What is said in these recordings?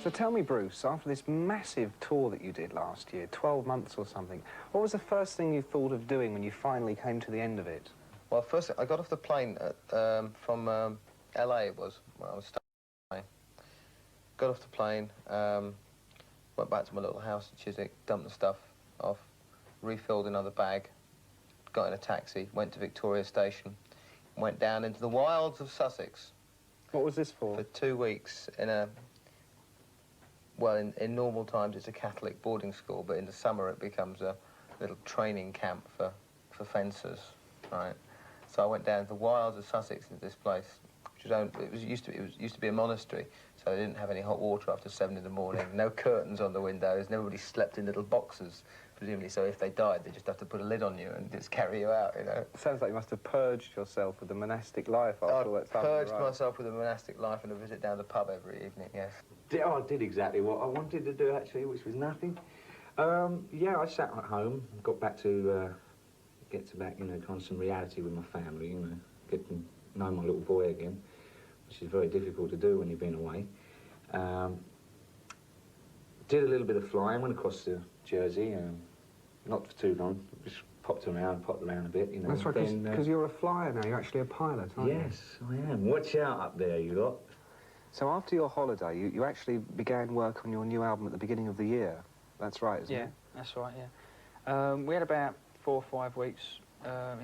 So tell me, Bruce, after this massive tour that you did last year, 12 months or something, what was the first thing you thought of doing when you finally came to the end of it? Well, first, I got off the plane from LA, it was, where I was staying. Got off the plane, went back to my little house in Chiswick, dumped the stuff off, refilled another bag, got in a taxi, went to Victoria Station, went down into the wilds of Sussex. What was this for? For 2 weeks in a... Well, in normal times it's a Catholic boarding school, but in the summer it becomes a little training camp for fencers, right? So I went down to the wilds of Sussex into this place, which was used to be a monastery, so they didn't have any hot water after 7 in the morning, no curtains on the windows, and everybody slept in little boxes, presumably, so if they died, they just have to put a lid on you and just carry you out, you know. Sounds like you must have purged yourself with the monastic life after all that time. I purged myself with a monastic life and a visit down the pub every evening, yes. I did exactly what I wanted to do, actually, which was nothing. Yeah, I sat at home, got back to, get to back, you know, kind of some reality with my family, you know, get to know my little boy again, which is very difficult to do when you've been away. Did a little bit of flying, went across to Jersey, not for too long, just popped around a bit, you know. That's right, because you're a flyer now, you're actually a pilot, aren't you? Yes, I am. Watch out up there, you lot. So after your holiday, you actually began work on your new album at the beginning of the year. That's right, isn't it? Yeah, that's right, yeah. We had about 4 or 5 weeks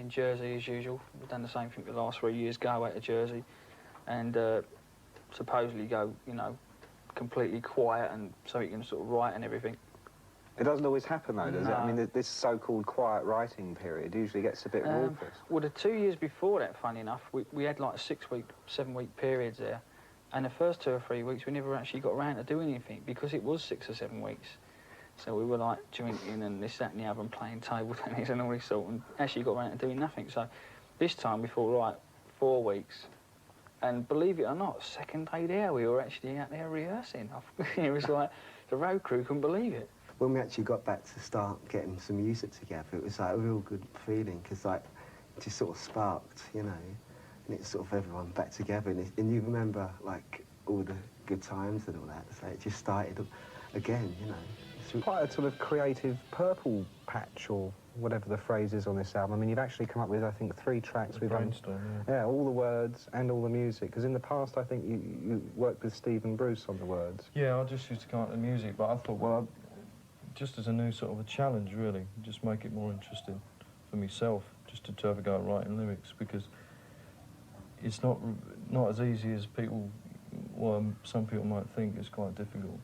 in Jersey as usual. We've done the same thing the last 3 years, go away to Jersey and supposedly go, you know, completely quiet and so you can sort of write and everything. It doesn't always happen though, does it? No. I mean, this so-called quiet writing period usually gets a bit raucous. Well, the 2 years before that, funny enough, we had like 6-week, 7-week periods there. And the first 2 or 3 weeks, we never actually got around to doing anything because it was 6 or 7 weeks. So we were like drinking and this, that and the other and playing table tennis and all this sort, and actually got around to doing nothing. So this time we thought, right, 4 weeks. And believe it or not, second day there, we were actually out there rehearsing. It was like, the road crew couldn't believe it. When we actually got back to start getting some music together, it was like a real good feeling, because like, it just sort of sparked, you know, and it's sort of everyone back together, and you remember like all the good times and all that, so it just started again, you know. It's quite a sort of creative purple patch, or whatever the phrase is on this album. I mean, you've actually come up with, I think, 3 tracks. We've brainstorm, yeah, all the words and all the music, because in the past, I think you worked with Steve and Bruce on the words. Yeah, I just used to come up with the music, but I thought, well, just as a new sort of a challenge, really, just make it more interesting for myself, just to have a go at writing lyrics, because it's not as easy as people, well, some people might think. It's quite difficult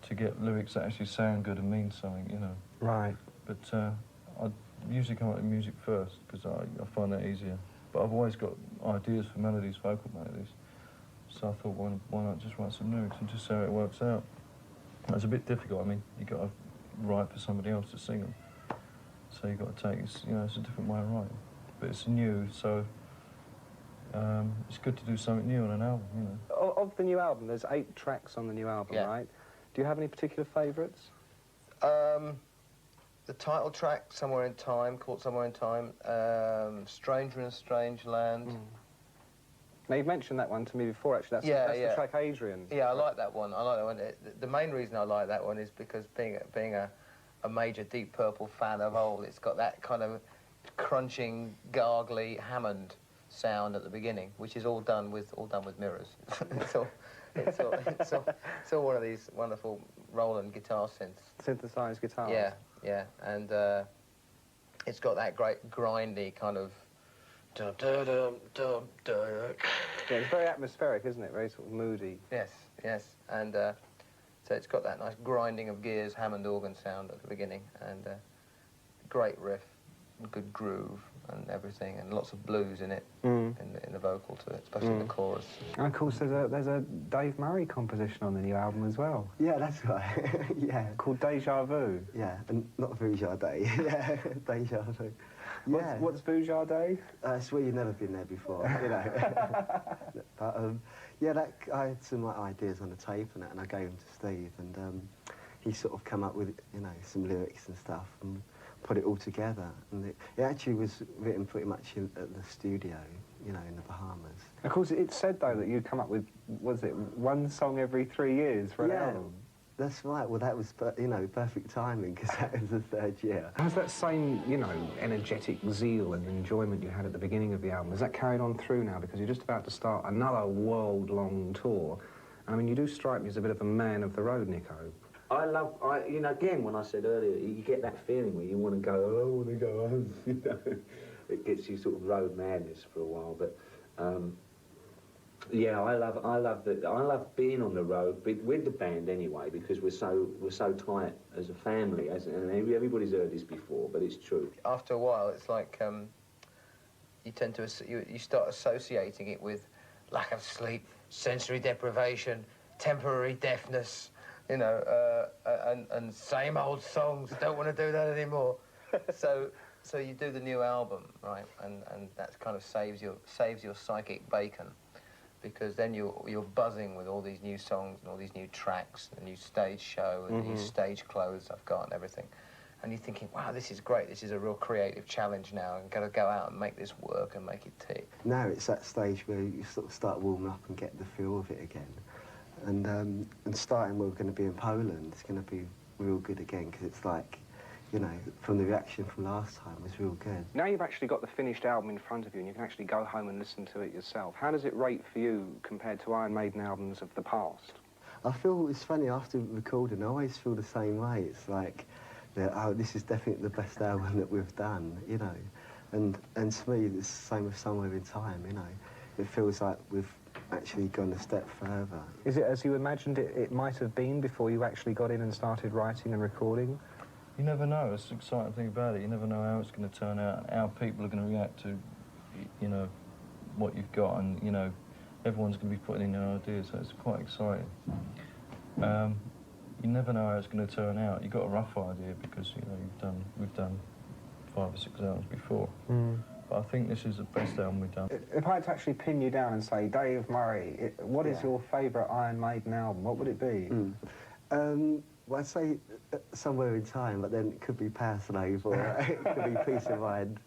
to get lyrics that actually sound good and mean something, you know. Right. But I usually come up with music first, because I find that easier. But I've always got ideas for melodies, vocal melodies, so I thought, why not just write some lyrics and just see how it works out. It's a bit difficult. I mean, you've got to write for somebody else to sing them, so you've got to take, you know, it's a different way of writing. But it's new, so it's good to do something new on an album, you know. Of the new album, there's 8 tracks on the new album, Yeah. right? Do you have any particular favourites? The title track, Somewhere in Time, called Somewhere in Time, Stranger in a Strange Land. Mm. Now, you've mentioned that one to me before, actually. That's the track Adrian. Yeah, I like that one. I like that one. The main reason I like that one is because being a major Deep Purple fan of old, it's got that kind of crunching, gargly Hammond sound at the beginning, which is all done with mirrors. it's all one of these wonderful Roland guitar synths. Synthesised guitars. Yeah, yeah, and it's got that great grindy kind of. Dum, dum, dum, dum, dum. Yeah, it's very atmospheric, isn't it? Very sort of moody. Yes, yes, and so it's got that nice grinding of gears, Hammond organ sound at the beginning, and great riff, good groove, and everything, and lots of blues in it, in the vocal to it, especially the chorus. And of course, there's a Dave Murray composition on the new album as well. Yeah, that's right. Yeah. Called Deja-Vu. Yeah, and not Vujardé. Yeah, Deja-Vu. Yeah. What's Vujardé? It's where you've never been there before, you know. But yeah, I had some ideas on the tape and that, and I gave them to Steve, and he sort of come up with, you know, some lyrics and stuff. And put it all together. And it actually was written pretty much at the studio, you know, in the Bahamas. Of course, it's said, though, that you come up with, was it, one song every 3 years for an album? That's right. Well, that was, you know, perfect timing, because that was the 3rd year. Has that same, you know, energetic zeal and enjoyment you had at the beginning of the album, has that carried on through now? Because you're just about to start another world-long tour. I mean, you do strike me as a bit of a man of the road, Nicko. You know, again, when I said earlier, you get that feeling where you want to go, oh, I want to go home, you know. It gets you sort of road madness for a while, but, yeah, I love being on the road with the band anyway, because we're so tight as a family, and everybody's heard this before, but it's true. After a while, it's like you tend to you start associating it with lack of sleep, sensory deprivation, temporary deafness, you know, and same old songs. Don't want to do that anymore. So you do the new album, right, and that kind of saves your psychic bacon, because then you're buzzing with all these new songs and all these new tracks, the new stage show and the new stage clothes I've got and everything. And you're thinking, wow, this is great, this is a real creative challenge now, and got to go out and make this work and make it tick. Now it's that stage where you sort of start warming up and get the feel of it again. And starting where we're going to be in Poland, it's going to be real good again, because it's like, you know, from the reaction from last time was real good. Now you've actually got the finished album in front of you and you can actually go home and listen to it yourself. How does it rate for you compared to Iron Maiden albums of the past? I feel, it's funny, after recording, I always feel the same way. It's like, oh, this is definitely the best album that we've done, you know. And to me, it's the same with Somewhere in Time, you know. It feels like we've actually gone a step further. Is it as you imagined it might have been before you actually got in and started writing and recording? You never know. It's the exciting thing about it. You never know how it's going to turn out and how people are going to react to, you know, what you've got, and, you know, everyone's going to be putting in their ideas, so it's quite exciting. You never know how it's going to turn out. You've got a rough idea because, you know, we've done 5 or 6 albums before. But I think this is the best album we've done. If I had to actually pin you down and say, Dave Murray, what is your favourite Iron Maiden album? What would it be? Well, I'd say Somewhere in Time, but then it could be Power Slave, or it could be Peace of Mind,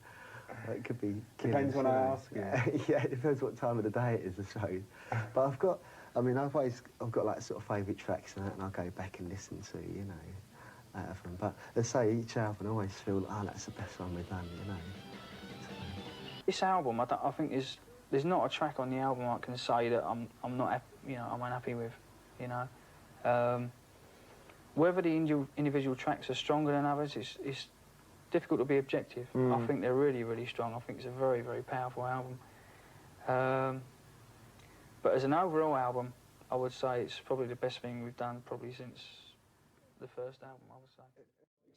or it could be Killers. Depends when I ask you. Yeah, it depends what time of the day it is, I suppose. But I've got like sort of favourite tracks and that, and I'll go back and listen to, you know, out of them. But let's say each album, I always feel, oh, that's the best one we've done, you know. This album, I think there's not a track on the album I can say that I'm not, you know, I'm unhappy with, you know. Whether the individual tracks are stronger than others, it's difficult to be objective. I think they're really, really strong. I think it's a very, very powerful album. But as an overall album, I would say it's probably the best thing we've done probably since the first album, I would say.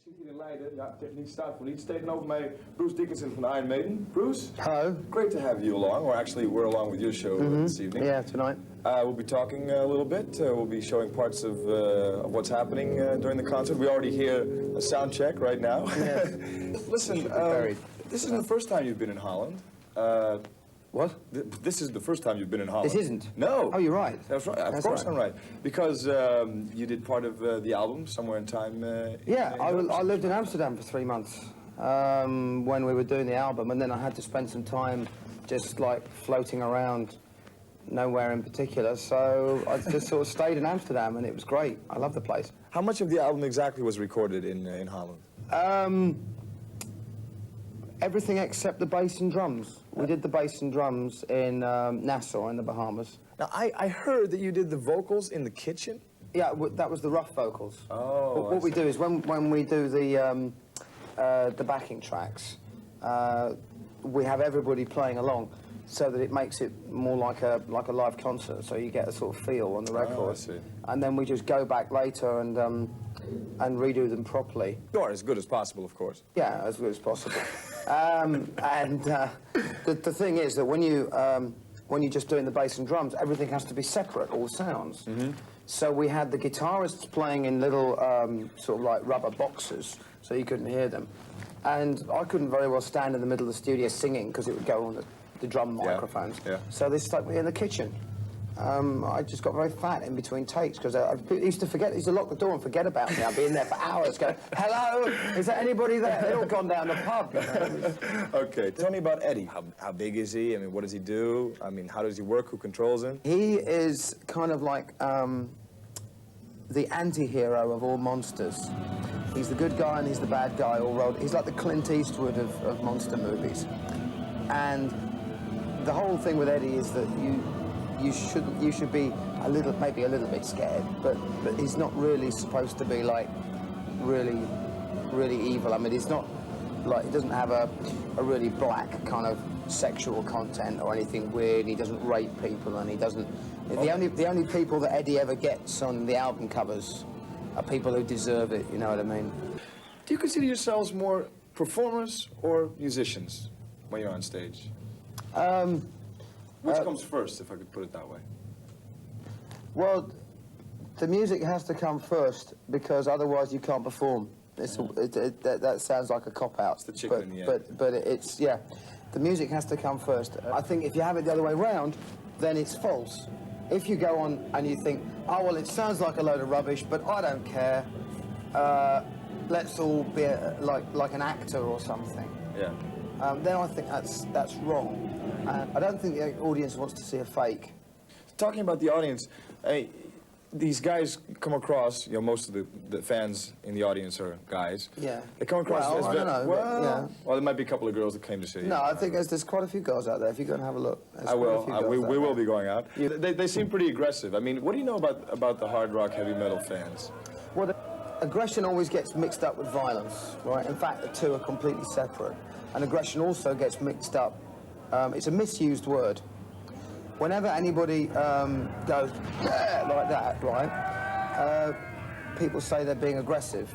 Ik zit hier in Leiden, ja, techniek staat voor niets. Tegenover mij Bruce Dickinson van Iron Maiden. Bruce? Hello. Great to have you along, or actually we're along with your show this evening. Yeah, tonight. We'll be talking a little bit. We'll be showing parts of what's happening during the concert. We already hear a sound check right now. Yes. Listen, this isn't the first time you've been in Holland. What? This is the first time you've been in Holland. This isn't? No. Oh, you're right. That's right. Of course I'm right. Because you did part of the album, Somewhere in Time. Yeah, I lived in Amsterdam for 3 months when we were doing the album, and then I had to spend some time just like floating around nowhere in particular, so I just sort of stayed in Amsterdam, and it was great. I love the place. How much of the album exactly was recorded in Holland? Everything except the bass and drums. We did the bass and drums in Nassau in the Bahamas. Now, I heard that you did the vocals in the kitchen? Yeah, that was the rough vocals. Oh, What we do is when we do the backing tracks, we have everybody playing along, so that it makes it more like a live concert. So you get a sort of feel on the record. Oh, I see. And then we just go back later and redo them properly. Or as good as possible, of course. Yeah, as good as possible. The thing is that when you're just doing the bass and drums, everything has to be separate, all sounds. So we had the guitarists playing in little sort of like rubber boxes, so you couldn't hear them. And I couldn't very well stand in the middle of the studio singing because it would go on the drum microphones. Yeah. So they stuck me in the kitchen. I just got very fat in between takes because I used to lock the door and forget about me. I'd be in there for hours going, hello, is there anybody there? They'd all gone down the pub. You know? Okay, tell me about Eddie. How big is he? I mean, what does he do? I mean, how does he work? Who controls him? He is kind of like the anti-hero of all monsters. He's the good guy and he's the bad guy all rolled. He's like the Clint Eastwood of monster movies. And the whole thing with Eddie is that you should be maybe a little bit scared, but he's not really supposed to be like really evil. I mean, he's not like, he doesn't have a really black kind of sexual content or anything weird. He doesn't rape people, and he doesn't. The only people that Eddie ever gets on the album covers are people who deserve it. You know what I mean? Do you consider yourselves more performers or musicians when you're on stage? Which comes first, if I could put it that way? Well, the music has to come first because otherwise you can't perform. That sounds like a cop-out. It's the chicken in the egg. But it's, yeah, the music has to come first. I think if you have it the other way around, then it's false. If you go on and you think, oh, well, it sounds like a load of rubbish, but I don't care. Let's all be like an actor or something. Yeah. Then I think that's wrong. I don't think the audience wants to see a fake. Talking about the audience, these guys come across, you know, most of the fans in the audience are guys. Yeah. They come across Well, as I don't know, well, yeah. well, there might be a couple of girls that came to see you. No, I think there's quite a few girls out there. If you go and have a look. I will. We will be going out. They seem pretty aggressive. I mean, what do you know about the hard rock, heavy metal fans? Well, aggression always gets mixed up with violence, right? In fact, the two are completely separate. And aggression also gets mixed up. It's a misused word. Whenever anybody goes like that, right? People say they're being aggressive.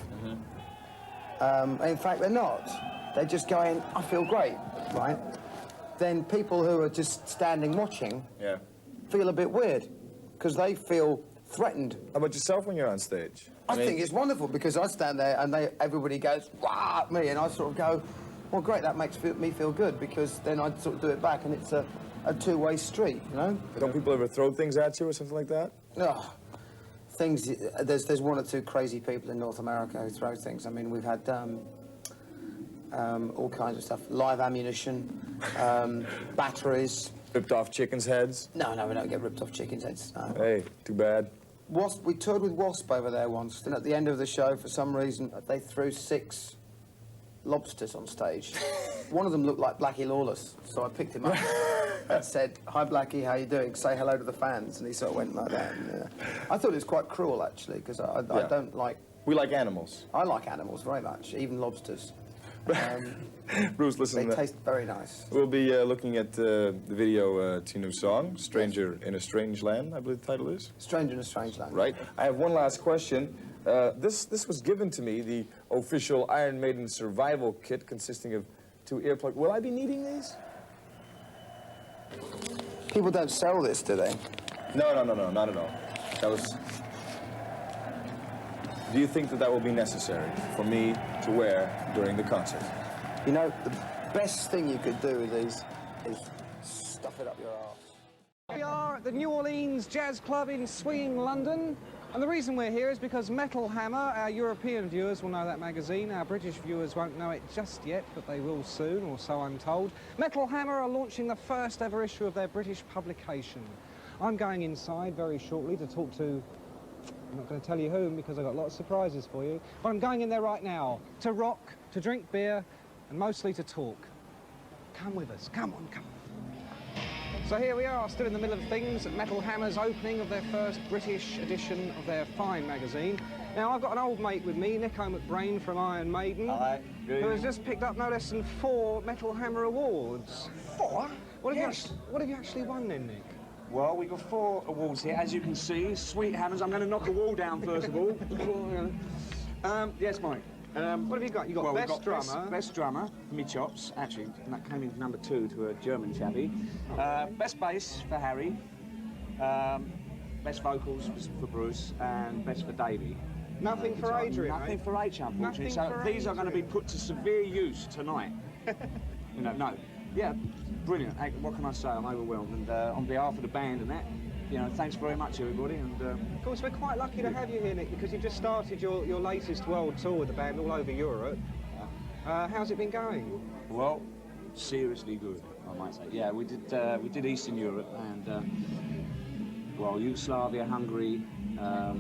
In fact, they're not. They're just going, I feel great, right? Then people who are just standing watching feel a bit weird because they feel threatened. How about yourself when you're on stage? I think it's wonderful because I stand there and everybody goes, wah, at me, and I sort of go, well, great, that makes me feel good because then I sort of do it back and it's a two-way street, you know? Don't people ever throw things at you or something like that? Oh, things, there's one or two crazy people in North America who throw things. I mean, we've had all kinds of stuff, live ammunition, batteries. Ripped off chickens' heads? No, we don't get ripped off chickens' heads. No. Hey, too bad. We toured with Wasp over there once, and at the end of the show, for some reason, they threw 6 lobsters on stage. One of them looked like Blackie Lawless, so I picked him up and said, hi, Blackie, how you doing? Say hello to the fans. And he sort of went like that. And, I thought it was quite cruel, actually, because I don't like... We like animals. I like animals very much, even lobsters. Bruce, listen. They taste very nice. We'll be looking at the video to your new song, Stranger in a Strange Land, I believe the title is. Stranger in a Strange Land. Right. I have one last question. This was given to me, the official Iron Maiden survival kit consisting of 2 earplugs. Will I be needing these? People don't sell this, do they? No, not at all. That was... Do you think that will be necessary for me to wear during the concert? You know, the best thing you could do with these is stuff it up your arse. We are at the New Orleans Jazz Club in swinging London. And the reason we're here is because Metal Hammer, our European viewers will know that magazine. Our British viewers won't know it just yet, but they will soon, or so I'm told. Metal Hammer are launching the first ever issue of their British publication. I'm going inside very shortly to talk to... I'm not going to tell you whom because I've got lots of surprises for you. But I'm going in there right now to rock, to drink beer, and mostly to talk. Come with us. Come on, come on. So here we are, still in the middle of things at Metal Hammer's opening of their first British edition of their fine magazine. Now, I've got an old mate with me, Nicko McBrain from Iron Maiden, who has just picked up no less than 4 Metal Hammer awards. 4? What have you actually won then, Nick? Well, we've got 4 awards here, as you can see. Sweet hammers. I'm going to knock the wall down first of all. Yes, Mike. What have you got? You got best drummer. Best drummer, for me chops. Actually, that came in number 2 to a German chappie. Best bass for Harry. Best vocals for Bruce, and best for Davey. Nothing for Adrian, Nothing eh? for H, unfortunately. Nothing So for these are going to be put to severe use tonight. No. Yeah, brilliant. What can I say? I'm overwhelmed. And on behalf of the band and that, you know, thanks very much, everybody. And Of course, we're quite lucky to have you here, Nick, because you've just started your latest world tour with the band all over Europe. How's it been going? well, seriously good, I might say. Yeah, we did Eastern Europe and well, Yugoslavia, Hungary. Help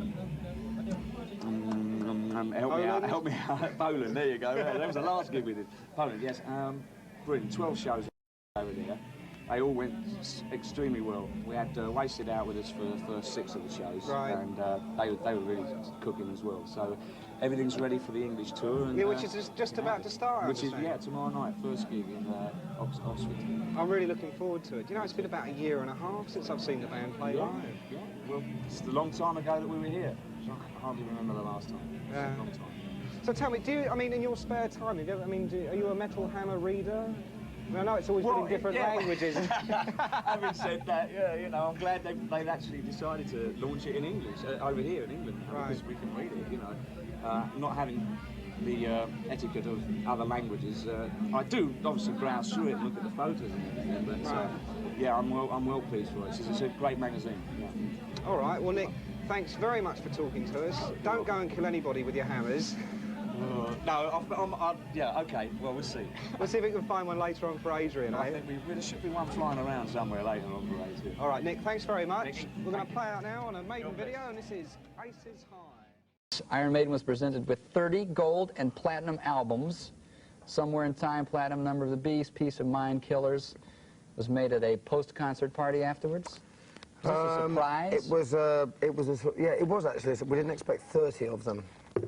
me out. Poland, there you go. Yeah, that was the last gig we did. Poland, yes. Brilliant. 12 shows over there. They all went extremely well. We had Wasted Out with us for the first 6 of the shows, right. And they were really cooking as well. So everything's ready for the English tour. And, Yeah, which is just about to start. Which is tomorrow night, first gig in Oxford. I'm really looking forward to it. You know, it's been about a year and a half since I've seen the band play live. Yeah. Well, it's a long time ago that we were here. I hardly remember the last time. It's a long time. So tell me, in your spare time, are you a Metal Hammer reader? I know it's always been in different languages. Having said that, yeah, you know, I'm glad they've actually decided to launch it in English over here in England, right. Because we can read it. You know, not having the etiquette of other languages. I do obviously browse through it and look at the photos and everything, but right. Yeah, I'm well pleased for it. It's a great magazine. Yeah. All right, well, Nick, thanks very much for talking to us. Don't go and kill anybody with your hammers. No, yeah, okay, well, we'll see. We'll see if we can find one later on for Adrian, I think there should be one flying around somewhere later on for Adrian. All right, Nick, thanks very much. Nick, we're going to play out now on a Maiden video, and this is Aces High. Iron Maiden was presented with 30 gold and platinum albums. Somewhere in Time, Platinum, Number of the Beast, Peace of Mind, Killers, was made at a post-concert party afterwards. Was this a surprise? It was actually. We didn't expect 30 of them.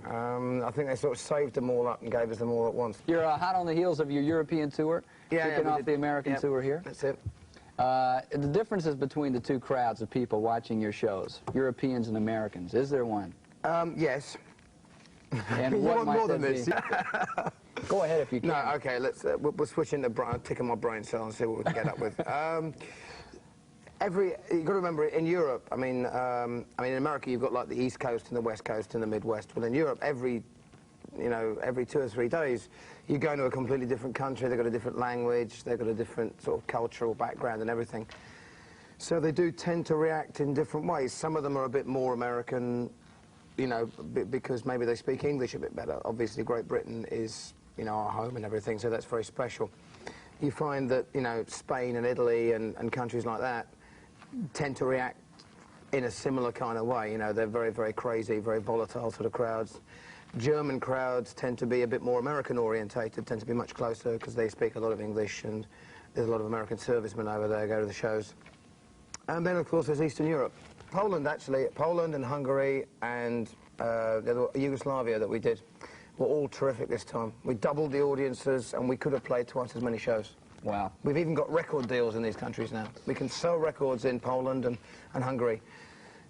I think they sort of saved them all up and gave us them all at once. You're hot on the heels of your European tour, kicking off the American tour here. That's it. The differences between the two crowds of people watching your shows, Europeans and Americans, is there one? Yes. And you what want might more than that this? be? Go ahead if you can. No, okay, we'll switch into ticking my brain cell and see what we can get up with. You've got to remember, in Europe, in America, you've got like the East Coast and the West Coast and the Midwest. Well, in Europe, every 2 or 3 days, you go into a completely different country. They've got a different language. They've got a different sort of cultural background and everything. So they do tend to react in different ways. Some of them are a bit more American, because maybe they speak English a bit better. Obviously, Great Britain is, our home and everything, so that's very special. You find that, Spain and Italy and countries like that tend to react in a similar kind of way. They're very, very crazy, very volatile sort of crowds. German crowds tend to be a bit more American-orientated, tend to be much closer because they speak a lot of English, and there's a lot of American servicemen over there go to the shows. And then, of course, there's Eastern Europe. Poland, actually. Poland and Hungary and Yugoslavia that we did were all terrific this time. We doubled the audiences, and we could have played twice as many shows. Wow. We've even got record deals in these countries now. We can sell records in Poland and Hungary.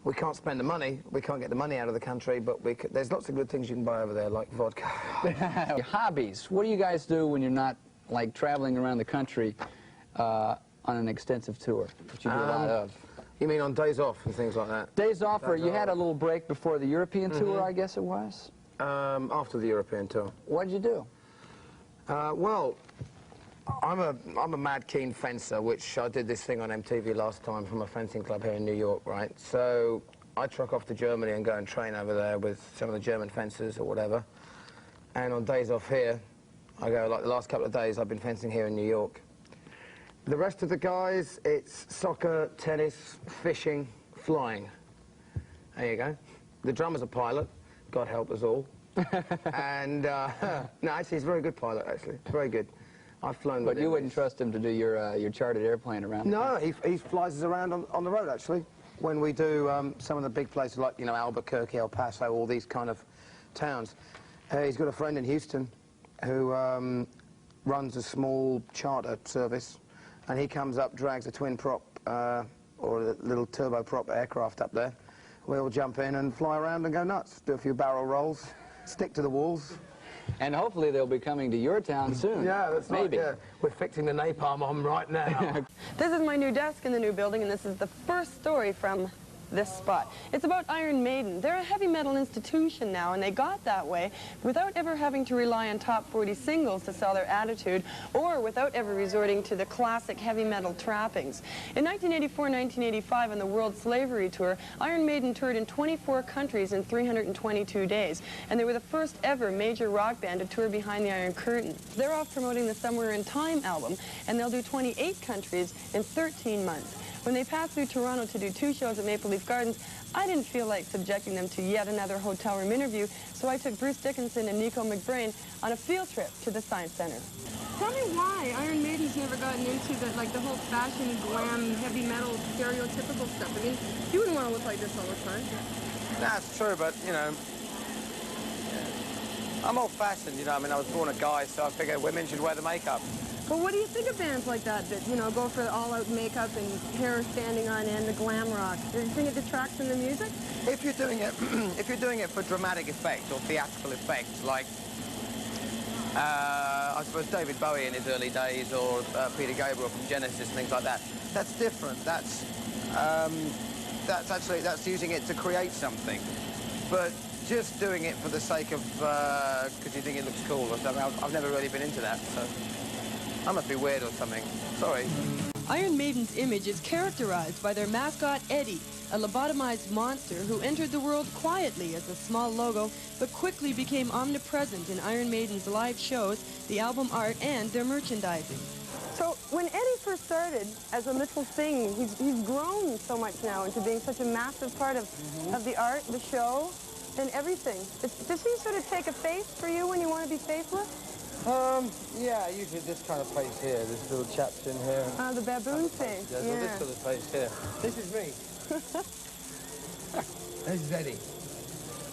We can't spend the money. We can't get the money out of the country, but there's lots of good things you can buy over there, like vodka. Your hobbies. What do you guys do when you're not, like, traveling around the country on an extensive tour, which you do a lot of? You mean on days off and things like that? Days off, or you had a little break before the European tour, I guess it was? After the European tour. What did you do? Well, I'm a mad keen fencer, which I did this thing on MTV last time from a fencing club here in New York, right? So I truck off to Germany and go and train over there with some of the German fencers or whatever. And on days off here, I go, like the last couple of days, I've been fencing here in New York. The rest of the guys, it's soccer, tennis, fishing, flying. There you go. The drummer's a pilot, God help us all. And, no, actually, he's a very good pilot, actually, very good. I've flown with him. But you wouldn't trust him to do your chartered airplane around? No, he flies us around on the road, actually. When we do some of the big places like, Albuquerque, El Paso, all these kind of towns. He's got a friend in Houston who runs a small charter service, and he comes up, drags a twin prop or a little turboprop aircraft up there. We all jump in and fly around and go nuts, do a few barrel rolls, stick to the walls. And hopefully they'll be coming to your town soon. Yeah, that's maybe. Right, yeah. We're fixing the napalm on right now. This is my new desk in the new building, and this is the first story from this spot. It's about Iron Maiden. They're a heavy metal institution now, and they got that way without ever having to rely on top 40 singles to sell their attitude, or without ever resorting to the classic heavy metal trappings. In 1984-1985, on the World Slavery Tour, Iron Maiden toured in 24 countries in 322 days, and they were the first ever major rock band to tour behind the Iron Curtain. They're off promoting the Somewhere in Time album, and they'll do 28 countries in 13 months. When they passed through Toronto to do 2 shows at Maple Leaf Gardens, I didn't feel like subjecting them to yet another hotel room interview, so I took Bruce Dickinson and Nicko on a field trip to the Science Center. Tell me why Iron Maiden's never gotten into the whole fashion, glam, heavy metal, stereotypical stuff. I mean, you wouldn't want to look like this all the time. That's true, but, you know, I'm old-fashioned, you know. I mean, I was born a guy, so I figured women should wear the makeup. But what do you think of bands like that, you know, go for all-out makeup and hair standing on end, the glam rock? Do you think it detracts from the music? If you're doing it, if you're doing it for dramatic effect or theatrical effect, like, I suppose David Bowie in his early days, or Peter Gabriel from Genesis and things like that, that's different. That's using it to create something. But just doing it for the sake of, because you think it looks cool or something, I've never really been into that, so I must be weird or something. Sorry. Iron Maiden's image is characterized by their mascot, Eddie, a lobotomized monster who entered the world quietly as a small logo, but quickly became omnipresent in Iron Maiden's live shows, the album art, and their merchandising. So when Eddie first started as a little thing, he's grown so much now into being such a massive part of the art, the show, and everything. Does he sort of take a face for you when you want to be faceless? Yeah, usually this kind of face here, this little chap's in here. The baboon face, Yeah, yeah. this sort of face here. This is me. This is Eddie.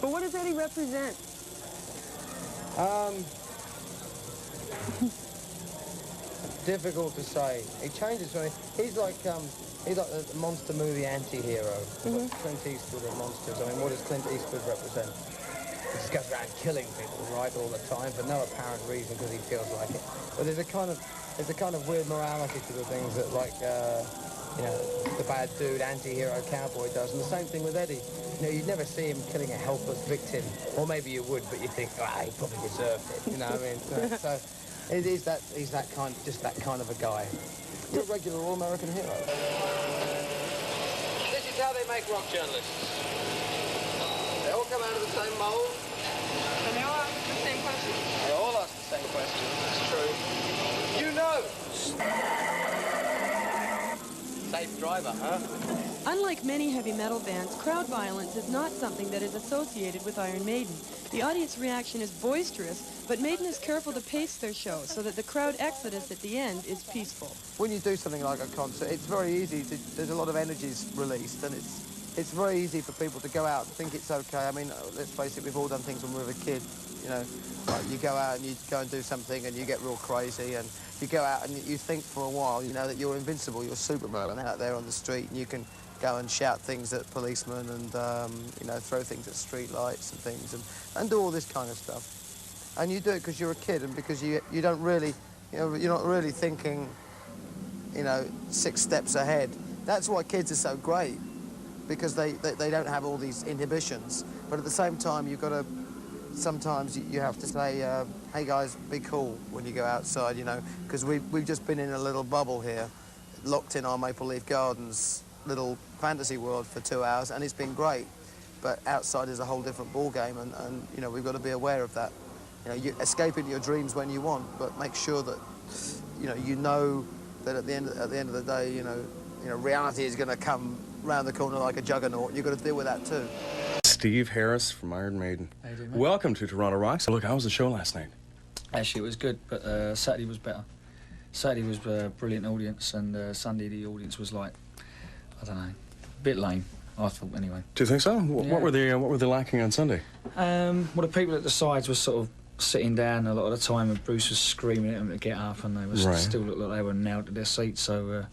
But what does Eddie represent? Difficult to say. He changes when he's like the monster movie anti-hero. Clint Eastwood of monsters. I mean, what does Clint Eastwood represent? He just goes around killing people, right, all the time for no apparent reason because he feels like it. But there's a kind of weird morality to the things that, like, you know, the bad dude anti-hero cowboy does. And the same thing with Eddie. You know, you'd never see him killing a helpless victim, or maybe you would, but you think, ah, he probably deserved it. You know what I mean? So he's that kind of a guy. You're a regular all-American hero. This is how they make rock journalists. They all come out of the same mold. And they all ask the same question. They all ask the same question. That's true. You know. Safe driver, huh? Unlike many heavy metal bands, crowd violence is not something that is associated with Iron Maiden. The audience reaction is boisterous, but Maiden is careful to pace their show so that the crowd exodus at the end is peaceful. When you do something like a concert, it's very easy there's a lot of energies released, and it's very easy for people to go out and think it's okay. I mean, let's face it, we've all done things when we were a kid, you know. Like you go out and you go and do something and you get real crazy, and you go out and you think for a while, you know, that you're invincible, you're Superman out there on the street, and you can go and shout things at policemen and, you know, throw things at street lights and things, and do all this kind of stuff. And you do it because you're a kid and because you don't really, you know, you're not really thinking, you know, 6 steps ahead. That's why kids are so great, because they don't have all these inhibitions. But at the same time, you've got to, sometimes you have to say, hey guys, be cool when you go outside, you know, because we've just been in a little bubble here, locked in our Maple Leaf Gardens little fantasy world for 2 hours, and it's been great. But outside is a whole different ball game, and you know, we've got to be aware of that. You know, you escape into your dreams when you want, but make sure that you know that at the end of the day, you know, reality is going to come round the corner like a juggernaut. You've got to deal with that too. Steve Harris from Iron Maiden. How you doing, mate? Welcome to Toronto Rocks. Look, how was the show last night? Actually, it was good, but Saturday was better. Saturday was a brilliant audience, and Sunday the audience was like, I don't know, a bit lame, I thought, anyway. Do you think so? Yeah. What were they lacking on Sunday? Well, the people at the sides were sort of sitting down a lot of the time, and Bruce was screaming at them to get up, and they were still looked like they were nailed to their seats. So,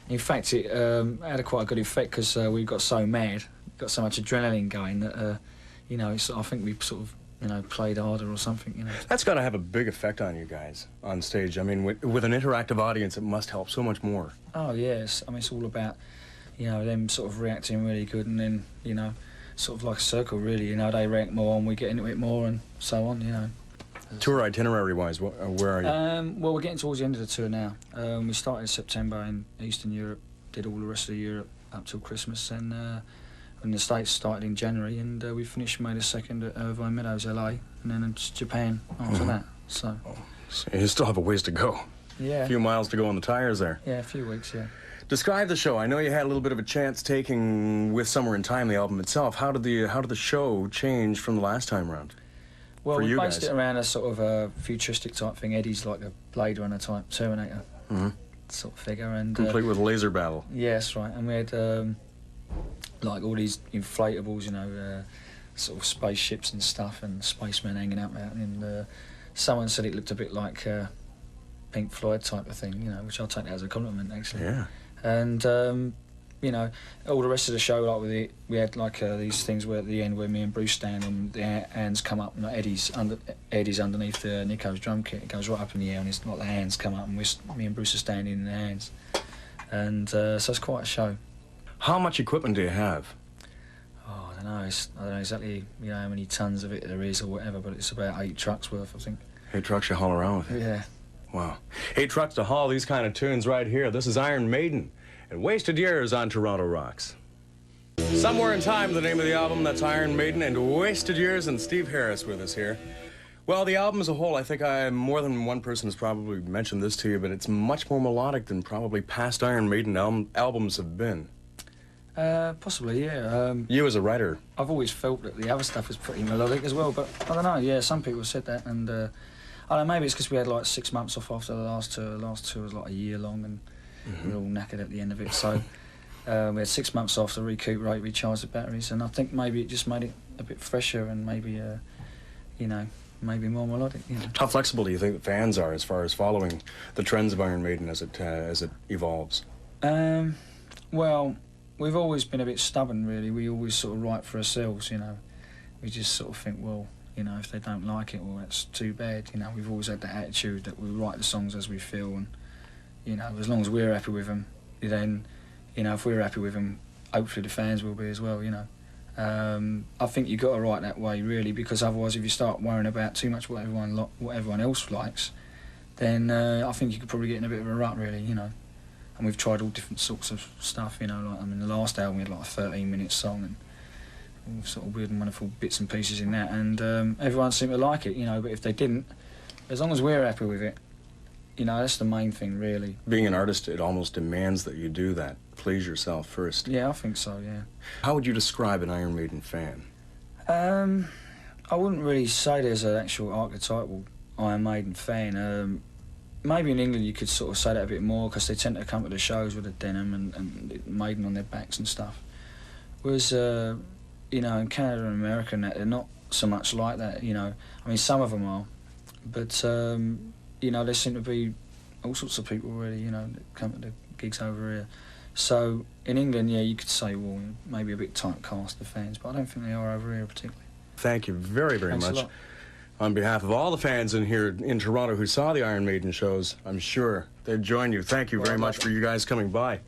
in fact, it had quite a good effect because we got so mad, got so much adrenaline going that, you know, I think we sort of, you know, played harder or something, you know. That's got to have a big effect on you guys on stage. I mean, with an interactive audience, it must help so much more. Oh, yes. I mean, it's all about, you know, them sort of reacting really good, and then, you know, sort of like a circle really, you know, they react more and we get into it more and so on, you know. Tour itinerary-wise, where are you? Well, we're getting towards the end of the tour now. We started in September in Eastern Europe, did all the rest of Europe up till Christmas, and the States started in January, and we finished May the 2nd at Irvine Meadows, LA, and then it's Japan after that, so. So you still have a ways to go. Yeah. A few miles to go on the tires there. Yeah, a few weeks, yeah. Describe the show. I know you had a little bit of a chance taking with Somewhere in Time, the album itself. How did the show change from the last time around? Well, for we you based guys? it around a sort of a futuristic type thing. Eddie's like a Blade Runner type Terminator sort of figure, and Complete with laser battle. yeah, that's right. And we had like all these inflatables, you know, sort of spaceships and stuff, and spacemen hanging out there. And someone said it looked a bit like Pink Floyd type of thing, you know, which I'll take that as a compliment, actually. Yeah. And you know, all the rest of the show, like we had like these things where at the end where me and Bruce stand and the hands come up, and Eddie's underneath Nicko's drum kit. It goes right up in the air, and it's like the hands come up, and me and Bruce are standing in the hands, and so it's quite a show. How much equipment do you have? Oh, I don't know. I don't know exactly, you know, how many tons of it there is or whatever, but it's about 8 trucks worth, I think. 8 trucks you haul around with it? Yeah. Wow. 8 trucks to haul these kind of tunes right here. This is Iron Maiden and Wasted Years on Toronto Rocks. Somewhere in Time, the name of the album. That's Iron Maiden and Wasted Years, and Steve Harris with us here. Well, the album as a whole, I think more than one person has probably mentioned this to you, but it's much more melodic than probably past Iron Maiden albums have been. Possibly, yeah. You as a writer. I've always felt that the other stuff was pretty melodic as well, but I don't know, yeah, some people have said that, and I don't know, maybe it's because we had like 6 months off after the last tour. The last tour was like a year long, and we were all knackered at the end of it, so we had 6 months off to recuperate, recharge the batteries, and I think maybe it just made it a bit fresher and maybe, you know, maybe more melodic, you know. How flexible do you think the fans are as far as following the trends of Iron Maiden as it evolves? Well, we've always been a bit stubborn, really. We always sort of write for ourselves, you know. We just sort of think, well, you know, if they don't like it, well, that's too bad. You know, we've always had that attitude that we write the songs as we feel, and, you know, as long as we're happy with them, then, you know, if we're happy with them, hopefully the fans will be as well, you know. I think you've got to write that way, really, because otherwise if you start worrying about too much what everyone else likes, then I think you could probably get in a bit of a rut, really, you know. And we've tried all different sorts of stuff, you know, like, I mean, the last album we had like a 13-minute song and all sort of weird and wonderful bits and pieces in that, and everyone seemed to like it, you know, but if they didn't, as long as we're happy with it, you know, that's the main thing, really. Being an artist, it almost demands that you do that. Please yourself first. Yeah, I think so, yeah. How would you describe an Iron Maiden fan? I wouldn't really say there's an actual archetypal Iron Maiden fan. Maybe in England you could sort of say that a bit more, because they tend to come to the shows with a denim and Maiden on their backs and stuff. Whereas, you know, in Canada and America and that, they're not so much like that, you know. I mean, some of them are, but, you know, there seem to be all sorts of people, really, you know, that come to the gigs over here. So, in England, yeah, you could say, well, maybe a bit typecast, the fans, but I don't think they are over here particularly. Thank you very, very Thanks much. a lot. On behalf of all the fans in here in Toronto who saw the Iron Maiden shows, I'm sure they'd join you. Thank you very much for you guys coming by.